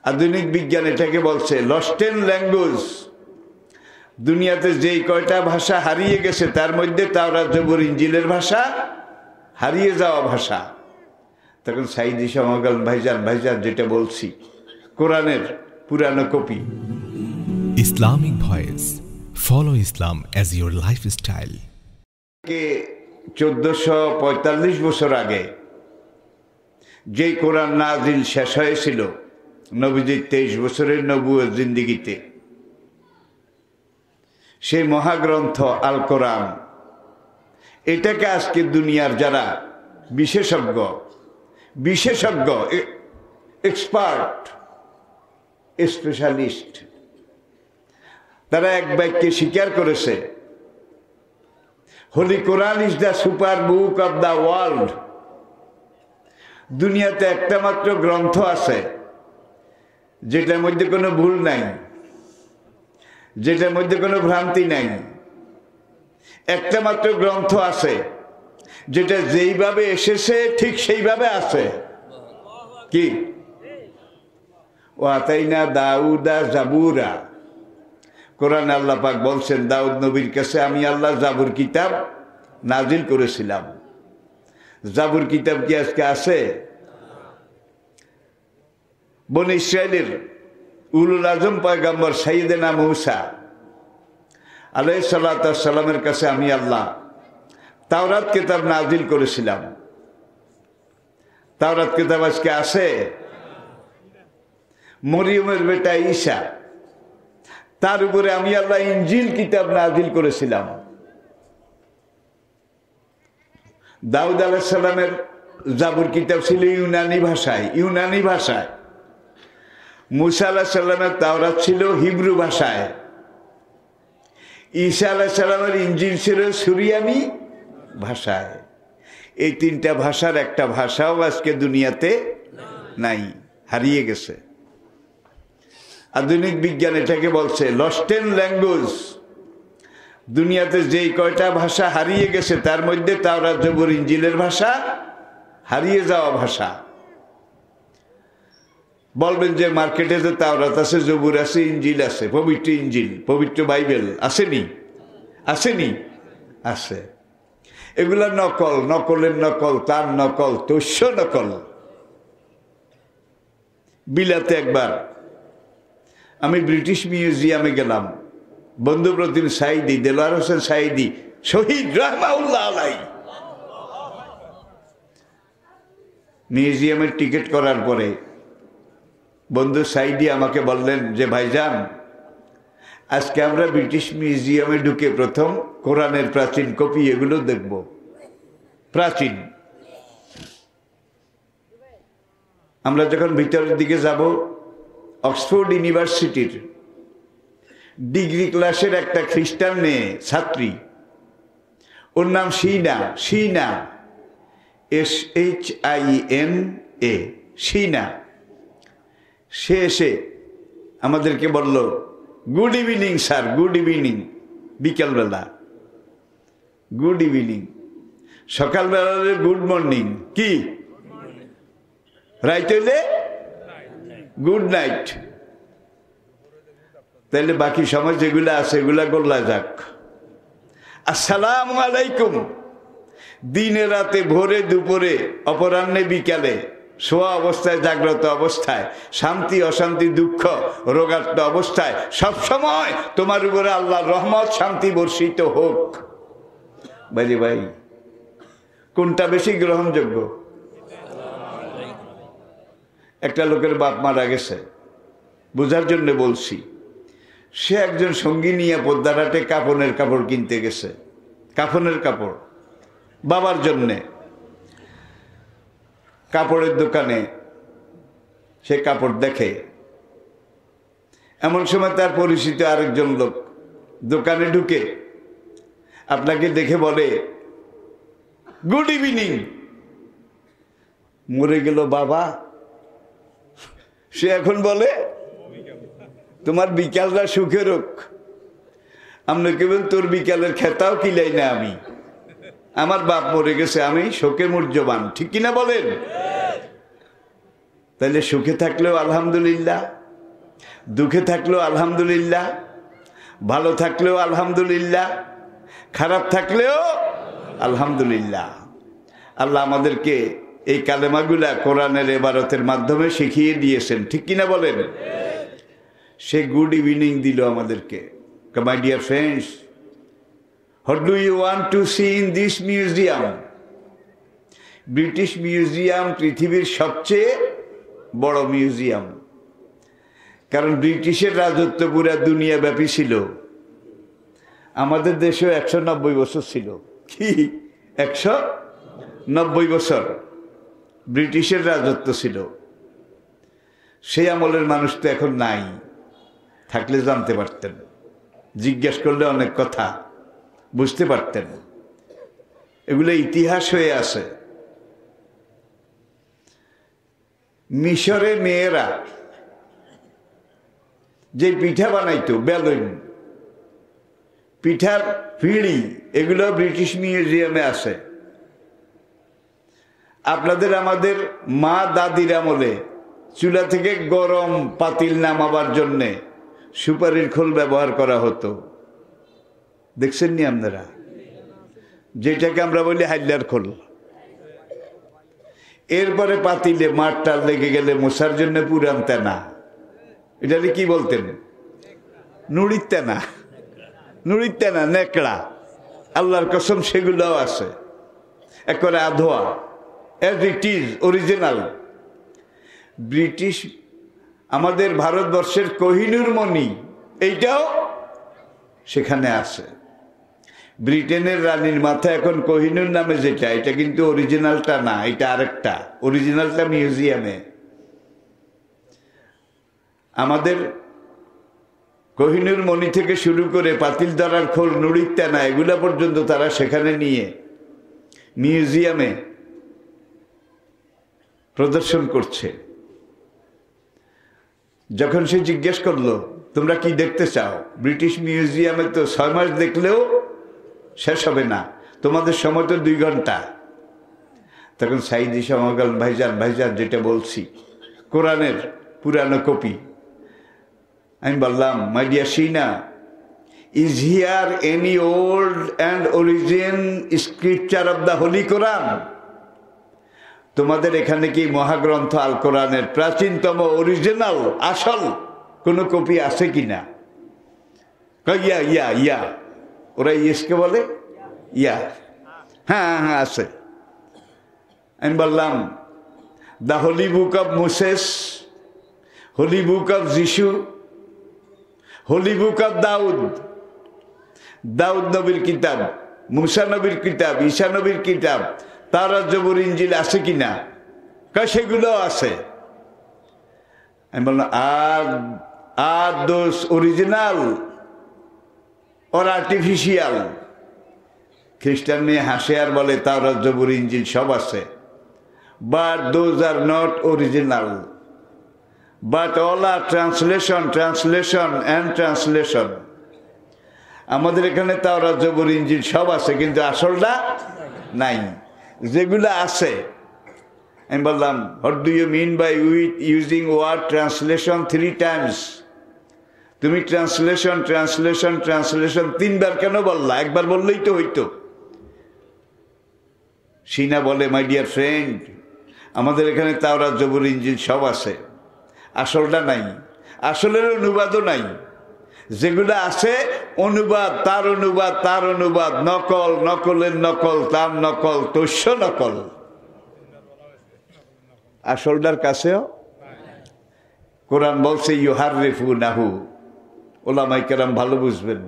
আধুনিক বিজ্ঞান এটাকে বলছে লস্ট ইন ল্যাঙ্গুয়েজ। দুনিয়াতে যেই কয়টা ভাষা হারিয়ে গেছে তার মধ্যে তাওরাত জবুর ইনজিলের ভাষা হারিয়ে যাওয়া ভাষা। তখন সাইদি সমাগল ভাইজান যেটা বলছি কোরআনের পুরানো copy. Islamic voice, follow Islam as your lifestyle. 1445 বছর আগে যেই কোরআন নাজিল শেষ হয়েছিল নবীজির 23 বছরের নবুয়ত জিন্দেগিতে, সেই মহাগ্রন্থ আল কোরআন, এটাকে আজকে দুনিয়ার যারা বিশেষজ্ঞ এক্সপার্ট স্পেশালিস্ট, তারা এক বাক্যে স্বীকার করেছে Holy Quran is the super book of the world. দুনিয়াতে একটা মাত্র গ্রন্থ আছে যেটার মধ্যে কোনো ভুল নাই, যেটার মধ্যে কোনো ভ্রান্তি নাই। একটা মাত্র গ্রন্থ আছে যেটা যেইভাবে এসেছে ঠিক সেইভাবে আছে। কি? ওয়াতাইনা দাউদা জাবুরা। কোরআন আল্লাহ পাক বলছেন দাউদ নবীর কাছে আমি আল্লাহ জাবুর কিতাব নাজিল করেছিলাম। জাবুর কিতাব কি আজকে আছে? বনি ইসরাইলের উলুল আজম পয়গম্বর সাইয়েদনা মূসা আলাইহিস সালাতু ওয়াস সালামের কাছে আমি আল্লাহ তাওরাত কিতাব নাজিল করেছিলাম। তাওরাত কিতাব আজকে আছে? মরিয়মের বেটা ঈসা, তার উপরে আমি আল্লাহ ইনজিল কিতাব নাজিল করেছিলাম। দাউদ আলাইহিস সালামের জাবুর কিতাব ছিল ইউনানি ভাষায়। মূসা আলাইহিস সালামের তাওরাত ছিল হিব্রু ভাষায়। ঈসা আলাইহিস সালামের ইনজিল ছিল সুরিয়ানি ভাষায়। এই তিনটা ভাষার একটা ভাষাও আজকে দুনিয়াতে নাই, হারিয়ে গেছে। আধুনিক বিজ্ঞান এটাকে বলছে লস্ট ইন ল্যাঙ্গুয়েজ। দুনিয়াতে যেই কয়টা ভাষা হারিয়ে গেছে তার মধ্যে তাওরাত জবুর ইনজিলের ভাষা হারিয়ে যাওয়া ভাষা। বলবেন যে মার্কেটে যে তাওরাত আছে, জবুর আছে, ইনজিল আছে, পবিত্র ইনজিল, পবিত্র বাইবেল আসেনি? আছে। এগুলা নকলের নকল, তার নকল, তস্য নকল। বিলাতে একবার আমি ব্রিটিশ মিউজিয়ামে গেলাম। বন্ধুপ্রতিম সাইদি, দেলোয়ার হোসেন সাইদি শহীদ রাহমাউল্লাহ আলাইহি, মিউজিয়ামের টিকিট করার পরে বন্ধু সাইদি আমাকে বললেন যে ভাইজান, আজকে আমরা ব্রিটিশ মিউজিয়ামে ঢুকে প্রথম কোরআনের প্রাচীন কপি এগুলো দেখব। প্রাচীন। আমরা যখন ভিতরের দিকে যাব, অক্সফোর্ড ইউনিভার্সিটির ডিগ্রি ক্লাসের একটা খ্রিস্টান মেয়ে ছাত্রী, ওর নাম শিনা, SHINA, শিনা। সে এসে আমাদেরকে বলল good evening sir, good evening. বিকালবেলা গুড ইভিনিং, সকালবেলা গুড মর্নিং। কি রাইট হইলে গুড নাইট। তাইলে বাকি সময় যেগুলো আছে এগুলা গোল্লা যাক। আসসালামু আলাইকুম। দিনে রাতে, ভোরে, দুপুরে, অপরাহ্নে, বিকালে, শোয়া অবস্থায়, জাগ্রত অবস্থায়, শান্তি অশান্তি, দুঃখ রোগাক্ত অবস্থায়, সব সময় তোমার উপরে আল্লাহর রহমত শান্তি বর্ষিত হোক। ভাই কোনটা বেশি গ্রহণযোগ্য? একটা লোকের বাপ মারা গেছে, বোঝার জন্য বলছি। সে একজন সঙ্গী নিয়ে পদ্মারহাটে কাফনের কাপড় কিনতে গেছে। কাফনের কাপড় বাবার জন্যে। কাপড়ের দোকানে সে কাপড় দেখে। এমন সময় তার পরিচিত আরেকজন লোক দোকানে ঢুকে আপনাকে দেখে বলে গুড ইভিনিং। মরে গেল বাবা। সে এখন বলে তোমার বিকালটা সুখের হোক। আমরা কেবল তোর বিকালের খেতাও কিলাই না আমি, আমার বাপ মরে গেছে, আমি শোকে মূর্যবান। ঠিক কিনা বলেন? তাহলে সুখে থাকলেও আলহামদুলিল্লাহ, দুঃখে থাকলেও আলহামদুলিল্লাহ, ভালো থাকলেও আলহামদুলিল্লাহ, খারাপ থাকলেও আলহামদুলিল্লাহ। আল্লাহ আমাদেরকে এই কালেমাগুলা কোরআনের ইবারতের মাধ্যমে শিখিয়ে দিয়েছেন, ঠিক কিনা বলেন? সে গুড ইভিনিং দিল আমাদেরকে। My dear friends, what do you want to see in this museum? British Museum পৃথিবীর সবচেয়ে বড় মিউজিয়াম, কারণ ব্রিটিশের রাজত্ব পুরা দুনিয়া ব্যাপী ছিল। আমাদের দেশেও 190 বছর ছিল। কি 190 বছর ব্রিটিশের রাজত্ব ছিল। সেই আমলের মানুষ তো এখন নাই, থাকলে জানতে পারতেন, জিজ্ঞেস করলে অনেক কথা বুঝতে পারতেন। এগুলো ইতিহাস হয়ে আছে। মিশরে মেয়েরা যে পিঠা বানাইতো, বেলুন, পিঠার পিঁড়ি, এগুলো ব্রিটিশ মিউজিয়ামে আছে। আপনাদের আমাদের মা দাদির আমলে চুলা থেকে গরম পাতিল নামাবার জন্যে সুপারির খোল ব্যবহার করা হতো, দেখছেন নি আপনারা? যেটাকে আমরা বলি হাইলার খোল। এরপরে পাতিলে মাঠটা লেগে গেলে মশার জন্য পুরান তেনা, এটাকে কি বলতেন? নুড়ির তেনা, নুড়ির তেনা, নেকড়া। আল্লাহর কসম সেগুলোও আছে, একেবারে আধোয়া, as it is original. British আমাদের ভারতবর্ষের কোহিনূর মণি, এইটাও সেখানে আছে। ব্রিটেনের রানীর মাথা এখন কোহিনূর নামে যেটা, এটা কিন্তু অরিজিনালটা না, এটা আরেকটা। অরিজিনালটা মিউজিয়ামে। আমাদের কোহিনূর মণি থেকে শুরু করে পাতিল ধরার খোল, নুড়ির তেনা, এগুলা পর্যন্ত তারা সেখানে নিয়ে মিউজিয়ামে প্রদর্শন করছে। যখন সে জিজ্ঞেস করলো তোমরা কি দেখতে চাও, ব্রিটিশ মিউজিয়ামে তো 6 মাস দেখলেও শেষ হবে না, তোমাদের সময় তো 2 ঘন্টা। তখন সাইদি সমাগল, ভাইজান ভাইজান যেটা বলছি কোরআনের পুরানো কপি। আমি বললাম, my dear Sheena, is here any old and origin scripture of the Holy Quran? তোমাদের এখানে কি মহাগ্রন্থ আল কোরআনের প্রাচীনতম অরিজিনাল আসল কোনো কপি আছে কিনা? ইয়া ইয়া ইয়া, ওরা ইয়েসকে বলে ইয়া, হ্যাঁ হ্যাঁ আছে। আমি বললাম, the holy book of Moses, holy book of যিশু, হোলি বুক অব দাউদ, দাউদ নবীর কিতাব, মুসা নবীর কিতাব, ঈসা নবীর কিতাব, তাওরাত জবুর ইনজিল আছে কিনা? সেগুলো আছে। আমি বললাম, আর দোজ অরিজিনাল ওর আর্টিফিশিয়াল? খ্রিস্টান মেয়ে হাসে আর বলে তাওরাত জবুর ইনজিল সব আছে, but those are not original, but all are translation, translation and translation. আমাদের এখানে তাওরাত জবুর ইনজিল সব আছে, কিন্তু আসলটা নাই। যেগুলো আছে, আমি বললাম, what do you mean by with using word translation 3 times? তুমি ট্রান্সলেশন ট্রান্সলেশন ট্রান্সলেশন 3 বার কেন বললা? একবার বললেই তো হইতো। সিনা বলে, মাই ডিয়ার ফ্রেন্ড, আমাদের এখানে তাওরাত জবুর ইনজিল সব আছে, আসলটা নাই, আসলের অনুবাদও নাই। যেগুলো আছে অনুবাদ, তার অনুবাদ, তার অনুবাদ, নকল, নকলের নকল, তার নকল, তস্য নকল, আসলটার কাছেও। কোরআন বলছে ইউহাররিফু নাহু, ওলামায়ে কেরাম ভালো বুঝবেন,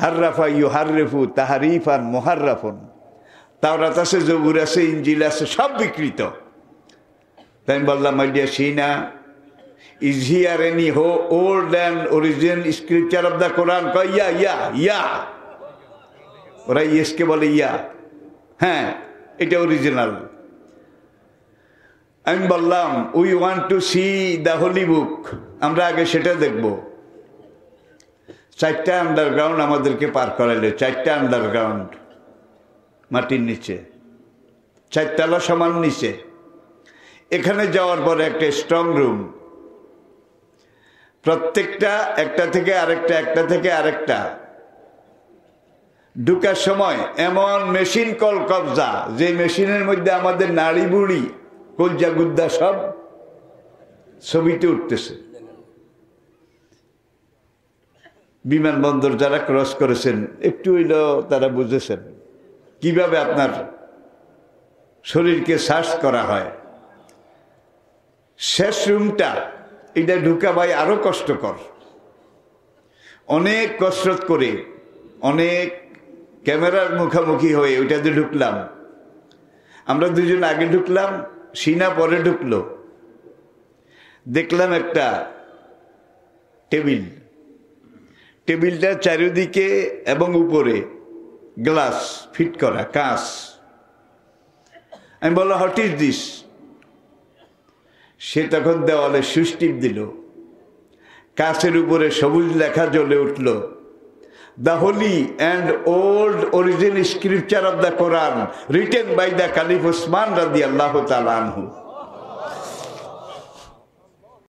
হাররাফা ইউহাররিফু তাহরিফান মুহাররাফুন। তাওরাত আছে, জবুর আছে, ইনজিল আছে, সব বিকৃত। তাই আমি বললাম, my dear Sina, is here any old and original scripture of the Quran? Yeah yeah yeah, ওরা ইয়েসকে বলে ইয়া, হ্যাঁ এটা অরিজিনাল। আমি বললাম, we want to see the holy book, আমরা আগে সেটা দেখব। 4টা আন্ডারগ্রাউন্ড আমাদেরকে পার করাইলে, 4টা আন্ডারগ্রাউন্ড মাটির নিচে, 4 তলা সমান নিচে। এখানে যাওয়ার পরে একটা স্ট্রং রুম, প্রত্যেকটা একটা থেকে আরেকটা, একটা থেকে আরেকটা। ঢুকার সময় এমন মেশিন কল কবজা, যে মেশিনের মধ্যে আমাদের নাড়ি বুড়ি কলজা গুদ্দা সব ছবিতে উঠতেছে। বিমানবন্দর যারা ক্রস করেছেন একটু হইলেও তারা বুঝেছেন কিভাবে আপনার শরীরকে সার্চ করা হয়। শেষ রুমটা, এটা ঢুকা ভাই আরো কষ্টকর। অনেক কসরত করে, অনেক ক্যামেরার মুখোমুখি হয়ে ওইটাতে ঢুকলাম। আমরা দুজন আগে ঢুকলাম, সিনা পরে ঢুকলো। দেখলাম একটা টেবিল, টেবিলটা চারিদিকে এবং উপরে গ্লাস ফিট করা, কাঁচ। আমি বললাম, হোয়াট ইজ দিস? সে তখন দেওয়ালে সুস্টিপ দিল, কাঁচের উপরে সবুজ লেখা জ্বলে উঠল, the holy and old origin scripture of the Quran written by the caliph Usman রাদিয়াল্লাহু তাআলা আনহু।